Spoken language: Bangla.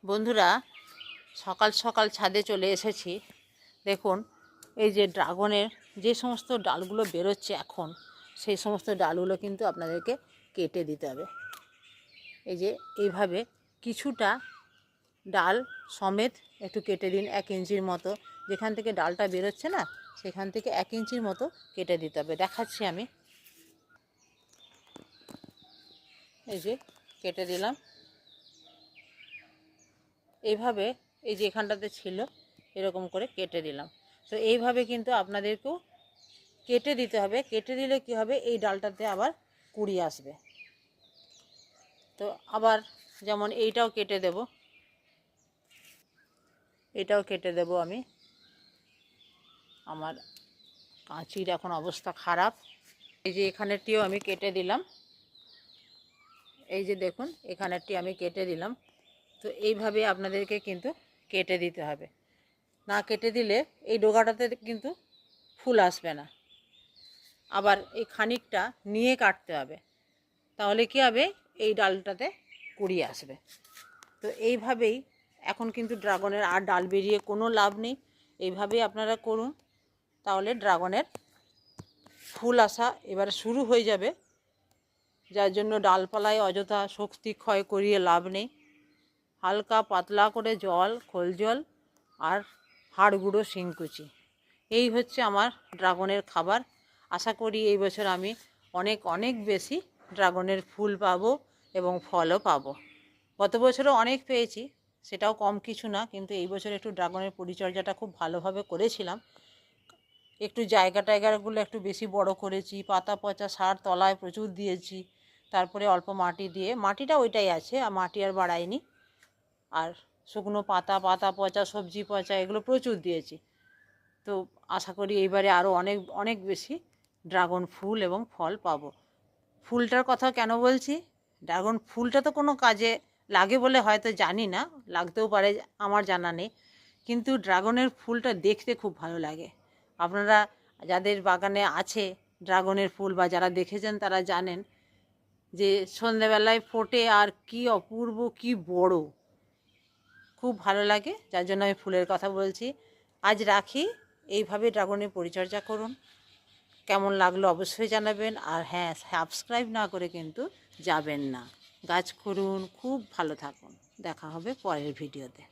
বন্ধুরা, সকাল সকাল ছাদে চলে এসেছি। দেখুন, এই যে ড্রাগনের যে সমস্ত ডালগুলো বেরোচ্ছে এখন, সেই সমস্ত ডালগুলো কিন্তু আপনাদেরকে কেটে দিতে হবে। এই যে এইভাবে কিছুটা ডাল সমেত একটু কেটে দিন, 1 ইঞ্চির মতো। যেখান থেকে ডালটা বেরোচ্ছে না, সেখান থেকে 1 ইঞ্চির মতো কেটে দিতে হবে। দেখাচ্ছি আমি। এই যে কেটে দিলাম এইভাবে। এই যে এখানটাতে ছিল, এরকম করে কেটে দিলাম। তো এইভাবে কিন্তু আপনাদেরকেও কেটে দিতে হবে। কেটে দিলে কি হবে, এই ডালটাতে আবার কুঁড়ি আসবে। তো আবার যেমন এইটাও কেটে দেব, এটাও কেটে দেব আমি। আমার কাঁচির এখন অবস্থা খারাপ। এই যে এখানেরটিও আমি কেটে দিলাম। এই যে দেখুন, এখানেরটি আমি কেটে দিলাম। তো এইভাবে আপনাদেরকে কিন্তু কেটে দিতে হবে। না কেটে দিলে এই ডোগাটাতে কিন্তু ফুল আসবে না। আবার এই খানিকটা নিয়ে কাটতে হবে, তাহলে কি হবে, এই ডালটাতে কুঁড়ি আসবে। তো এইভাবেই এখন কিন্তু ড্রাগনের আর ডাল বেরিয়ে কোনো লাভ নেই। এইভাবেই আপনারা করুন, তাহলে ড্রাগনের ফুল আসা এবারে শুরু হয়ে যাবে। যার জন্য ডালপালায় অযথা শক্তি ক্ষয় করিয়ে লাভ নেই। হালকা পাতলা করে জল, খোল জল আর হাড় গুঁড়ো শিংকুচি, এই হচ্ছে আমার ড্রাগনের খাবার। আশা করি এই বছর আমি অনেক অনেক বেশি ড্রাগনের ফুল পাবো এবং ফলও পাবো। গত বছরও অনেক পেয়েছি, সেটাও কম কিছু না। কিন্তু এই বছর একটু ড্রাগনের পরিচর্যাটা খুব ভালোভাবে করেছিলাম। একটু জায়গাগুলো একটু বেশি বড় করেছি, পাতা পচা সার তলায় প্রচুর দিয়েছি। তারপরে অল্প মাটি দিয়ে, মাটিটা ওইটাই আছে, আর মাটি আর বাড়াইনি। আর শুকনো পাতা পচা, সবজি পচা, এগুলো প্রচুর দিয়েছি। তো আশা করি এইবারে আরও অনেক অনেক বেশি ড্রাগন ফুল এবং ফল পাবো। ফুলটার কথা কেন বলছি, ড্রাগন ফুলটা তো কোনো কাজে লাগে বলে হয়তো জানি না, লাগতেও পারে, আমার জানা নেই। কিন্তু ড্রাগনের ফুলটা দেখতে খুব ভালো লাগে। আপনারা যাদের বাগানে আছে ড্রাগনের ফুল বা যারা দেখেছেন তারা জানেন যে সন্ধেবেলায় ফোটে আর কি অপূর্ব, কি বড়, খুব ভালো লাগে। যার জন্য আমি ফুলের কথা বলছি। আজ রাখি। এইভাবে ড্রাগনের পরিচর্যা করুন। কেমন লাগলো অবশ্যই জানাবেন। আর হ্যাঁ, সাবস্ক্রাইব না করে কিন্তু যাবেন না। গাছ করুন, খুব ভালো থাকুন। দেখা হবে পরের ভিডিওতে।